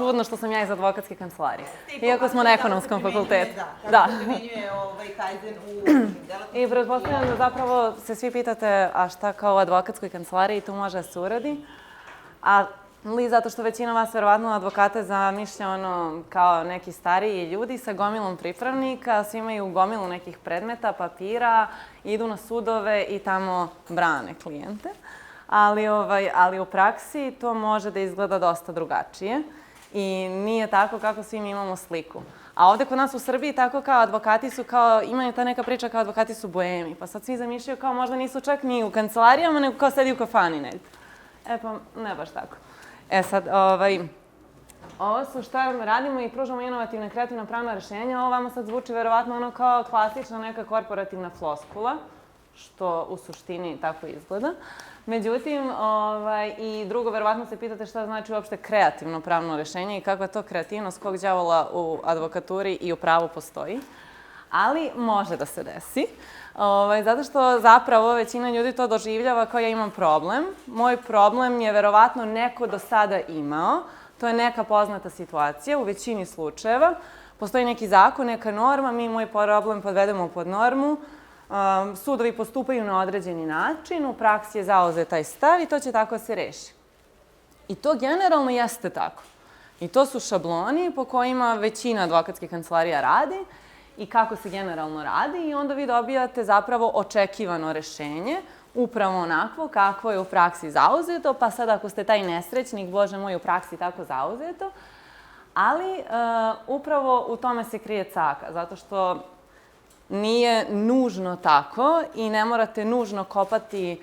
čudno što sam ja iz advokatske kancelarije. Iako smo na ekonomskom fakultetu. Da. Kako se primenjuje Kaizen u delatnosti? I pretpostavljam da zapravo se svi pitate a šta kao u advokatskoj kancelariji tu može da se uradi. Ali zato što većina vas verovatno advokate zamišlja kao neki stariji ljudi sa gomilom pripravnika, svi imaju gomilu nekih predmeta, papira, idu na sudove i tamo brane klijente. Ali u praksi to može da izgleda dosta drugačije i nije tako kako svi mi imamo sliku. A ovde kod nas u Srbiji tako kao advokati su kao, imaju ta neka priča kao advokati su boemi, pa sad svi zamišljaju kao možda nisu čak ni u kancelarijama, nego kao sedi u kafani negde. Pa ne baš tako. Sad, ovo su šta radimo i pružamo inovativne i kreativna pravna rešenja. Ovo vama sad zvuči verovatno kao klasična neka korporativna floskula, što u suštini tako izgleda. Međutim, i drugo, verovatno se pitate šta znači uopšte kreativno pravno rešenje i kakva to kreativnost kog đavola u advokaturi i u pravu postoji. Ali može da se desi. Zato što zapravo većina ljudi to doživljava kao ja imam problem. Moj problem je verovatno neko do sada imao. To je neka poznata situacija u većini slučajeva. Postoji neki zakon, neka norma, mi moj problem podvedemo pod normu. Sudovi postupaju na određeni način, u praksi je zauzet taj stav i to će tako se reši. I to generalno jeste tako. I to su šabloni po kojima većina advokatskih kancelarija radi i kako se generalno radi i onda vi dobijate zapravo očekivano rešenje, upravo onako kako je u praksi zauzeto, pa sad ako ste taj nesrećnik, Bože moj, u praksi tako zauzeto, ali upravo u tome se krije caka, zato što nije nužno tako i ne morate nužno kopati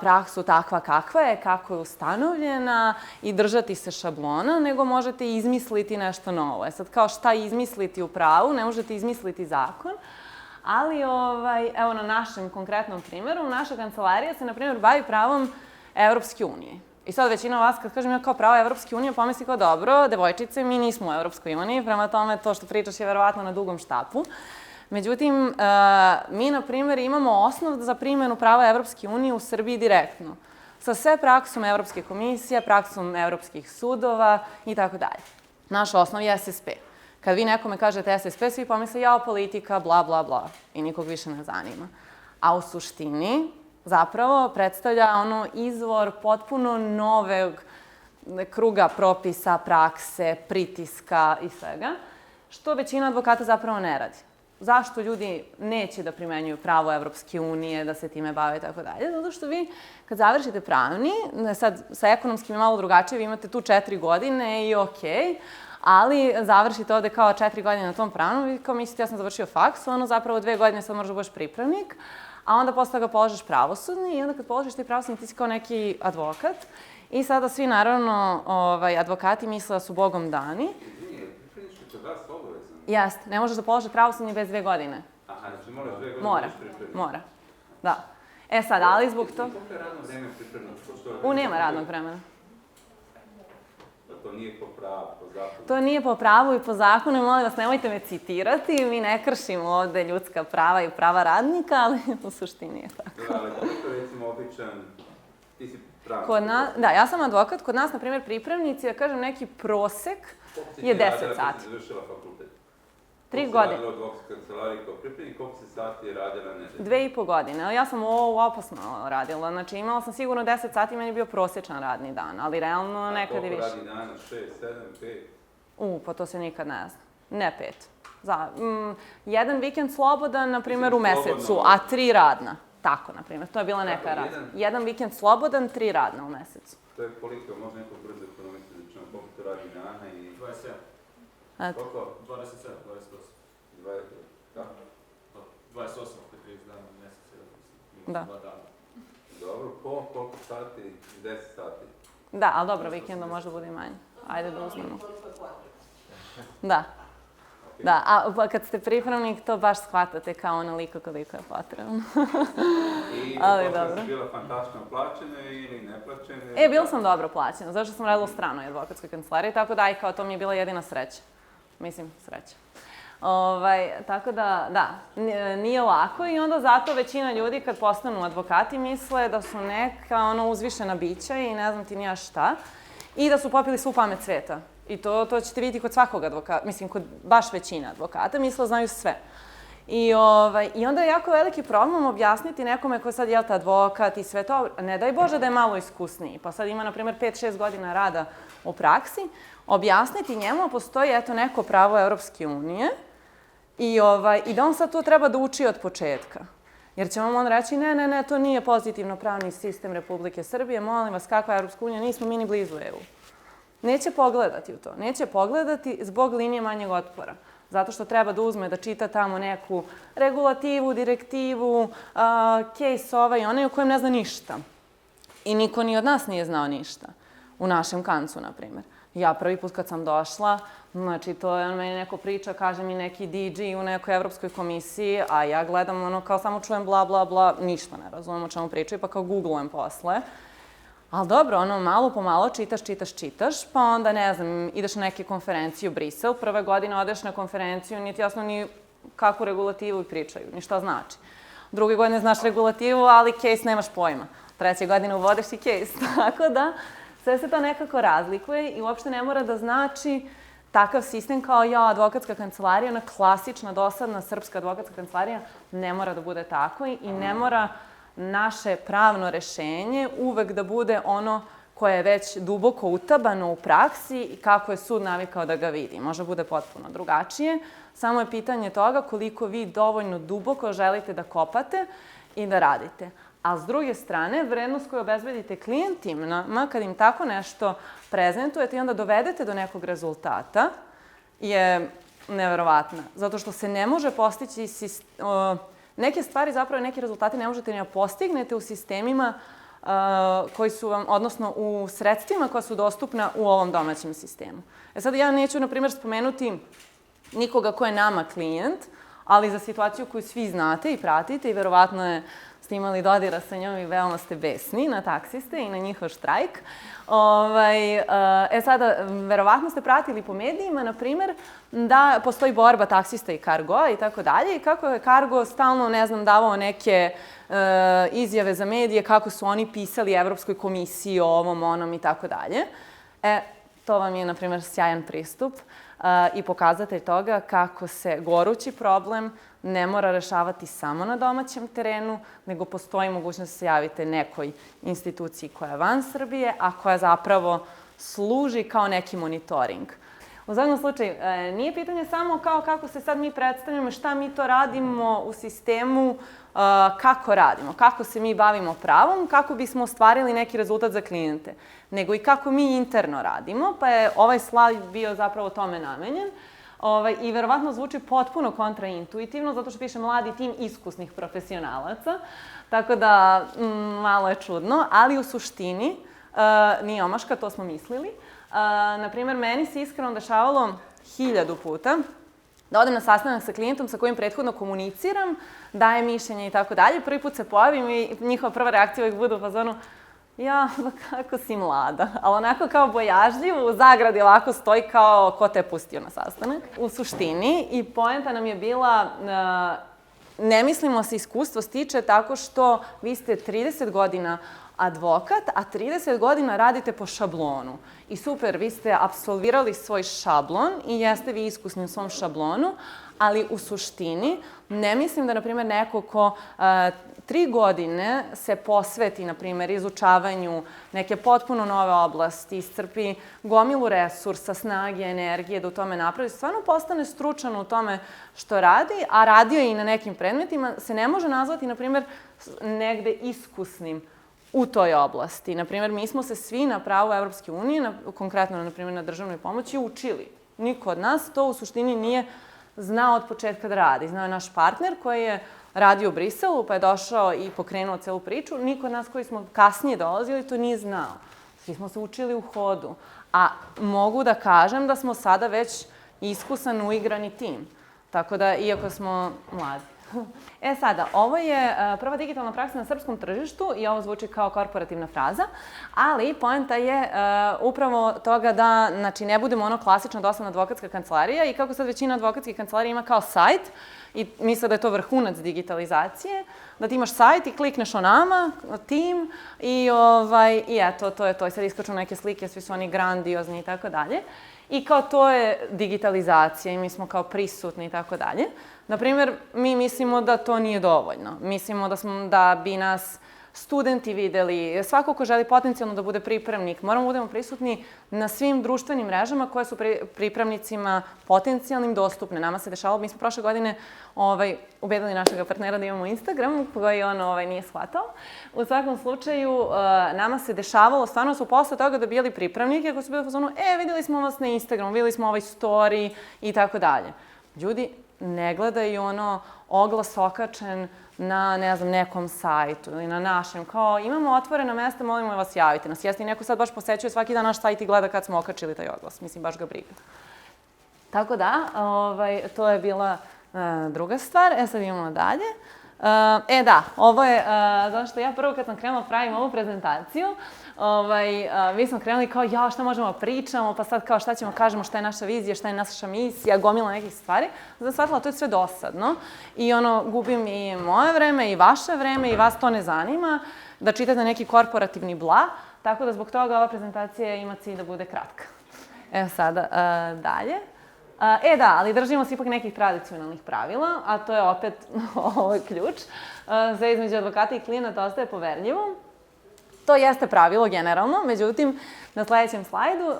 praksu takva kakva je, kako je ustanovljena i držati se šablona, nego možete izmisliti nešto novo. Sad kao šta izmisliti u pravu, ne možete izmisliti zakon, ali evo na našem konkretnom primjeru, naša kancelarija se, na primjer, bavi pravom Evropske unije. I sad većina vas, kad kažem ja kao pravo Evropske unije, pomisli kao dobro, devojčice, mi nismo u Evropskoj uniji, prema tome to što pričaš je verovatno na dugom štapu. Međutim, mi, na primjer, imamo osnov za primjenu prava Evropske unije u Srbiji direktno. Sa sve praksom Evropske komisije, praksom evropskih sudova i tako dalje. Naš osnov je SSP. Kad vi nekome kažete SSP, svi pomisle jao politika, bla, bla, bla. I nikog više ne zanima. A u suštini, zapravo, predstavlja izvor potpuno novog kruga propisa, prakse, pritiska i svega, što većina advokata zapravo ne radi. Zašto ljudi neće da primenjuju pravo Evropske unije, da se time bave i tako dalje? Zato što vi, kad završite pravni, sad sa ekonomskim je malo drugačije, vi imate tu 4 godine i okej, ali završite ovde kao 4 godine na tom pravnom, vi kao mislite ja sam završio faks, zapravo 2 godine sad možda budeš pripravnik, a onda posle toga položiš pravosudni i onda kad položiš taj pravosudni ti si kao neki advokat i sada svi naravno advokati misle da su Bogom dani. Jeste, ne možeš da položiš pravosudni bez 2 godine. Aha, znači moraš 2 godine Mora, da. Sad, ali zbog to... Koliko je radno vreme pripremno? Nema radnog vremena. To nije po pravu, po zakonu? To nije po pravu i po zakonu, molim vas, nemojte me citirati, mi ne kršimo ovde ljudska prava i prava radnika, ali u suštini je tako. Da, ali koliko recimo običan, ti si pravnik? Da, ja sam advokat, kod nas, na primjer, pripravnici, ja kažem, neki prosek je 10 sati. Koliko si završila fakultet? 3 godine. Koliko si radila u advokatskoj kancelariji kao pripravnik, koliko si sati radila nedelju? 2,5 godine. Ja sam opasno radila. Znači, imala sam sigurno 10 sati, meni je bio prosječan radni dan, ali realno nekad i više. A koliko radni dana? 6, 7, 5? Pa to se nikad ne zna. Ne 5. Jedan vikend slobodan, na primjer, u mesecu, a 3 radna. Tako, na primjer. To je bila neka razlika. Jedan vikend slobodan, 3 radna u mesecu. To je koliko? Može neko brzo ekonomiti, znači koliko to radni dana i... 27. Koliko? 27, 28. 28 oko 30 dana u mjesecu. Da. Dobro, koliko sati? 10 sati. Da, ali dobro, vikendom možda bude i manje. Ajde da uzmemo. Da. Da, a kad ste pripravnik, to baš shvatate kao onoliko koliko je potrebno. I dobro. si bila fantastično plaćena ili neplaćena? Bila sam dobro plaćena, zato što sam radila u stranoj advokatskoj kancelariji, tako da i kao to mi je bila jedina sreća. Mislim, sreća. Tako da, nije lako i onda zato većina ljudi kad postanu advokati misle da su neka uzvišena bića i ne znam ti nija šta i da su popili svu pamet sveta. I to ćete vidjeti kod svakog advokata, mislim, kod baš većine advokata, misle da znaju sve. I onda je jako veliki problem objasniti nekome ko sad je advokat i sve to, ne daj Bože da je malo iskusniji, pa sad ima, na primjer, 5-6 godina rada u praksi, objasniti njemu postoji neko pravo Evropske unije i da on sad to treba da uči od početka. Jer će vam on reći, ne, to nije pozitivno pravni sistem Republike Srbije, molim vas, kakva je Evropska unija, nismo mi ni blizu EU. Neće pogledati u to, neće pogledati zbog linije manjeg otpora. Zato što treba da uzme da čita tamo neku regulativu, direktivu, case ovaj i onaj o kojem ne zna ništa. I niko ni od nas nije znao ništa. U našem kancu, na primjer. Ja prvi put kad sam došla, znači to je meni neko priča, kaže mi neki DJ u nekoj Evropskoj komisiji, a ja gledam kao samo čujem bla bla bla, ništa ne razumem o čemu pričaju, pa kao googlujem posle. Ali dobro, malo po malo čitaš, pa onda, ne znam, ideš na neke konferencije u Brisel, prve godine odeš na konferenciju, niti jasno ni kakvu regulativu pričaju, ni šta znači. Druge godine znaš regulativu, ali case nemaš pojma. Treće godine uvodiš i case, tako da sve se to nekako razlikuje i uopšte ne mora da znači takav sistem kao advokatska kancelarija, ona klasična, dosadna srpska advokatska kancelarija, ne mora da bude tako i ne mora naše pravno rešenje uvek da bude ono koje je već duboko utabano u praksi i kako je sud navikao da ga vidi. Može bude potpuno drugačije. Samo je pitanje toga koliko vi dovoljno duboko želite da kopate i da radite. A s druge strane, vrednost koju obezbedite klijentima, kad im tako nešto prezentujete i onda dovedete do nekog rezultata, je neverovatna. Zato što se ne može postići neke stvari, zapravo neke rezultate ne možete ni da postignete u sistemima koji su vam, odnosno u sredstvima koja su dostupna u ovom domaćem sistemu. Sad ja neću, na primjer, spomenuti nikoga ko je nama klijent, ali za situaciju koju svi znate i pratite i verovatno ste imali dodira sa njom i veoma ste besni na taksiste i na njihov štrajk. Sada, verovatno ste pratili po medijima, na primjer, da postoji borba taksista i Cargoa i tako dalje i kako je Cargo stalno, ne znam, davao neke izjave za medije, kako su oni pisali Evropskoj komisiji o ovom, onom i tako dalje. To vam je, na primjer, sjajan pristup i pokazatelj toga kako se gorući problem ne mora rešavati samo na domaćem terenu, nego postoji mogućnost da se javite nekoj instituciji koja je van Srbije, a koja zapravo služi kao neki monitoring. U svakom slučaju, nije pitanje samo kao kako se sad mi predstavljamo, šta mi to radimo u sistemu, kako radimo, kako se mi bavimo pravom, kako bismo ostvarili neki rezultat za klijente, nego i kako mi interno radimo, pa je ovaj slajd bio zapravo tome namenjen. I verovatno zvuči potpuno kontraintuitivno, zato što piše mladi tim iskusnih profesionalaca, tako da malo je čudno, ali u suštini nije omaška, to smo mislili. Naprimjer, meni se iskreno dešavalo 1000 puta da odem na sastanak sa klijentom sa kojim prethodno komuniciram, dajem mišljenje i tako dalje. Prvi put se pojavim i njihova prva reakcija uvijek bude u fazonu kako si mlada, ali onako kao bojažljivo, u zagradi ovako stoji kao ko te je pustio na sastanak. U suštini, i poenta nam je bila, ne mislimo se iskustvo stiče tako što vi ste 30 godina advokat, a 30 godina radite po šablonu. I super, vi ste apsolvirali svoj šablon i jeste vi iskusni u svom šablonu, ali u suštini ne mislim da, na primjer, neko ko 3 godine se posveti, na primjer, izučavanju neke potpuno nove oblasti, iscrpi gomilu resursa, snage, energije da u tome napravi, stvarno postane stručan u tome što radi, a radio je i na nekim predmetima, se ne može nazvati, na primjer, negde iskusnim u toj oblasti. Naprimjer, mi smo se svi na pravu Evropske unije, konkretno, na primjer, na državnoj pomoći, učili. Niko od nas to u suštini nije znao od početka da radi. Znao je naš partner koji je radio u Briselu, pa je došao i pokrenuo celu priču. Niko od nas koji smo kasnije dolazili to nije znao. Svi smo se učili u hodu. A mogu da kažem da smo sada već iskusan, uigrani tim. Tako da, iako smo mladi. Sada, ovo je prva digitalna praksa na srpskom tržištu i ovo zvuči kao korporativna fraza, ali poenta je upravo toga da ne budemo ono klasična dosadna advokatska kancelarija i kako sad većina advokatskih kancelarija ima kao sajt i misle da je to vrhunac digitalizacije, da ti imaš sajt i klikneš o nama, tim i eto, to je to. I sad iskaču neke slike, svi su oni grandiozni i tako dalje. I kao to je digitalizacija i mi smo kao prisutni i tako dalje. Naprimjer, mi mislimo da to nije dovoljno. Mislimo da bi nas studenti videli, svako ko želi potencijalno da bude pripravnik, moramo da budemo prisutni na svim društvenim mrežama koje su pripravnicima potencijalnim dostupne. Nama se dešavalo, mi smo prošle godine ubedili našeg partnera da imamo Instagram, koji on nije shvatao. U svakom slučaju, nama se dešavalo, stvarno su posle toga dobijali pripravnike koji su bili u fazonu, videli smo vas na Instagramu, videli smo ovaj story i tako dalje. Ljudi ne gledaju oglas okačen na, ne znam, nekom sajtu ili na našem. Kao, imamo otvorena mesta, molimo vas javite nas. Jeste i neko sad baš posećuje svaki dan naš sajt i gleda kad smo okačili taj oglas. Mislim, baš ga briga. Tako da, to je bila druga stvar. Sad imamo dalje. Da, ovo je, zato što ja prvo kad sam krenula pravim ovu prezentaciju, mi smo krenuli kao, šta možemo pričamo, pa sad kao šta ćemo kažemo, šta je naša vizija, šta je naša misija, gomila nekih stvari. Zato sam shvatila, to je sve dosadno i gubim i moje vreme i vaše vreme i vas to ne zanima, da čitate neki korporativni bla, tako da zbog toga ova prezentacija ima cilj da bude kratka. Evo sada, dalje. Ali držimo se ipak nekih tradicionalnih pravila, a to je opet ključ. Za između advokata i klijenata ostaje poverljivo. To jeste pravilo generalno, međutim, na sledećem slajdu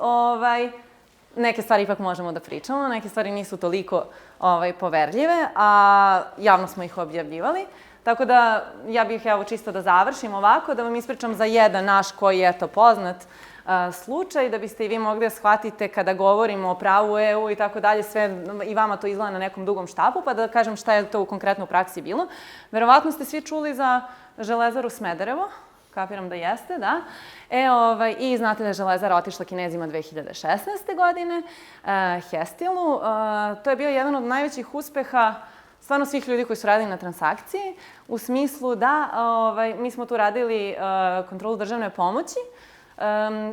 neke stvari ipak možemo da pričamo, neke stvari nisu toliko poverljive, a javno smo ih objavljivali. Tako da, ja bih čisto da završim ovako, da vam ispričam za jedan naš koji je poznat slučaj, da biste i vi mogli da shvatite kada govorimo o pravu EU i tako dalje, sve i vama to izgleda na nekom dugom štapu, pa da kažem šta je to konkretno u praksi bilo. Verovatno ste svi čuli za Železaru Smederevo, kapiram da jeste, da. I znate da je Železara otišla Kinezima 2016. godine, Hestilu. To je bio jedan od najvećih uspeha stvarno svih ljudi koji su radili na transakciji, u smislu da mi smo tu radili kontrolu državne pomoći.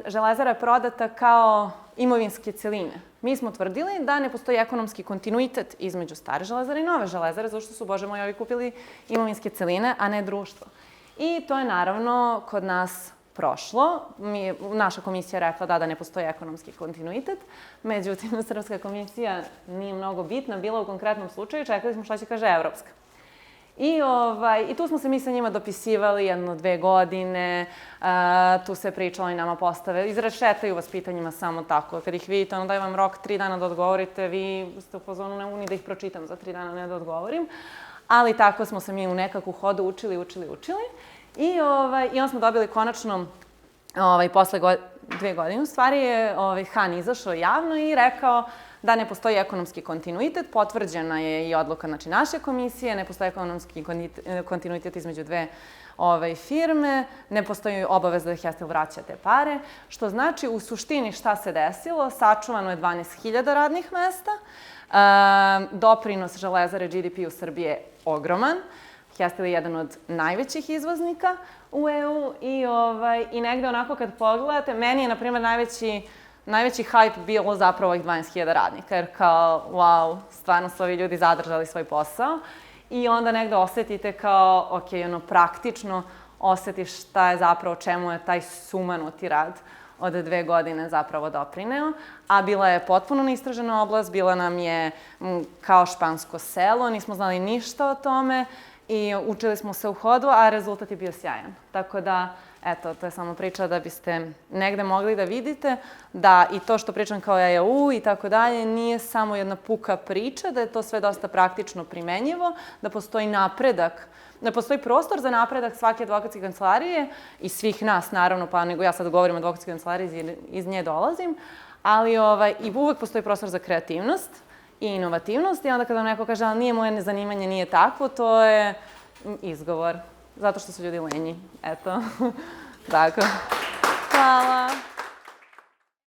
Železara je prodata kao imovinske celine. Mi smo tvrdili da ne postoji ekonomski kontinuitet između stare Železare i nove Železare, zato što su, bože moj, ovi kupili imovinske celine, a ne društvo. I to je naravno kod nas prošlo. Naša komisija je rekla da ne postoji ekonomski kontinuitet, međutim, Srpska komisija nije mnogo bitna bila u konkretnom slučaju, čekali smo šta će kaže Evropska. I tu smo se mi sa njima dopisivali 1-2 godine, tu se pričalo i nama postave, izrešetaju vas pitanjima samo tako. Kad ih vidite, daju vam rok 3 dana da odgovorite, vi ste u fazonu ne mogu ni da ih pročitam za 3 dana, ne da odgovorim. Ali tako smo se mi u nekakvu hodu učili. I onda smo dobili konačno, posle 2 godine, u stvari je Han izašao javno i rekao da ne postoji ekonomski kontinuitet, potvrđena je i odluka naše komisije, ne postoji ekonomski kontinuitet između dve firme, ne postoji obaveza da Hestil vraća te pare, što znači u suštini šta se desilo, sačuvano je 12.000 radnih mesta, doprinos Železare GDP u Srbiji je ogroman, Hestil je jedan od najvećih izvoznika u EU i negde onako kad pogledate, meni je, na primjer, najveći hype bilo zapravo ovih 12.000 radnika, jer kao, wow, stvarno su ovi ljudi zadržali svoj posao i onda negde osetite kao, ok, praktično osetiš šta je zapravo, čemu je taj sumanuti rad od 2 godine zapravo doprineo, a bila je potpuno neistražena oblast, bila nam je kao špansko selo, nismo znali ništa o tome i učili smo se u hodu, a rezultat je bio sjajan. Tako da, eto, to je samo priča da biste negde mogli da vidite da i to što pričam kao EU i tako dalje nije samo jedna puka priča, da je to sve dosta praktično primenjivo, da postoji napredak, da postoji prostor za napredak svake advokatske kancelarije i svih nas, naravno, pa nego ja sad govorim o advokatskoj kancelariji, iz nje dolazim, ali i uvek postoji prostor za kreativnost i inovativnost i onda kada vam neko kaže, ali nije moje zanimanje, nije takvo, to je izgovor. Zato što su ljudi lenji. Eto. Tako. Hvala.